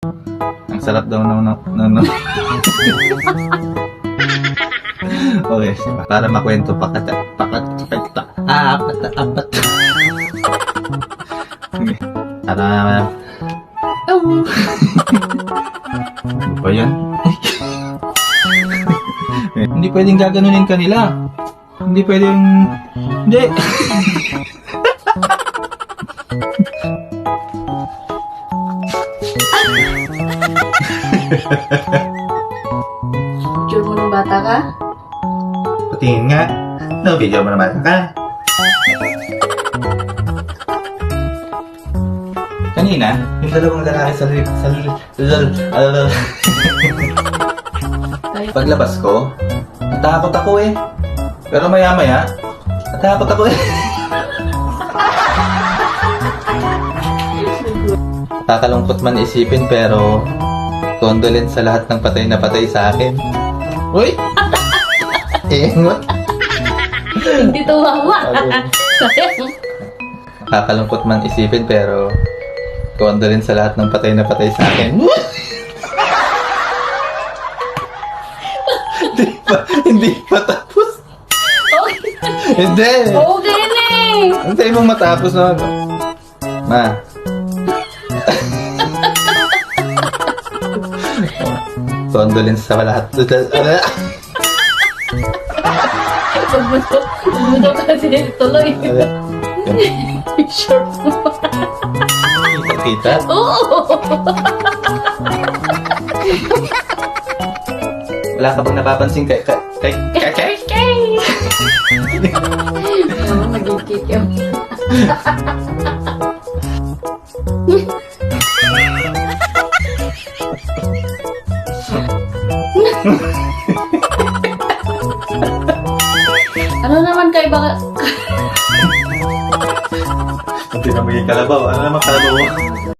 Ang sarap daw Okay, para makwento apat. Okay. Para ano ba yan? Hindi pwedeng gaganunin kanila. Hindi pwedeng... Hindi. Picture mo ng bata ka? Patingin nga. No, video mo naman ka. Kanina, yung dalawang lalaki paglabas ko, natakot ako eh. Pero maya-maya, natakot ako eh. Kakalungkot man isipin pero condolence sa lahat ng patay na patay sa akin. Uy! Ingot! Hindi tumawa. Sayang. Kakalungkot man isipin pero condolence sa lahat ng patay na patay sa akin. Hindi pa tapos. Okay. Hindi. Okay na eh. Antay mong matapos na. Ma. Condolence sa lahat. Pagbuto kasi tuloy. Picture mo. Kita? Oo. Wala ka bang napapansin kay... Ano, nag-kick yun. Ano naman kayo baka... Hindi na maging kalabaw. Ano naman kalabaw?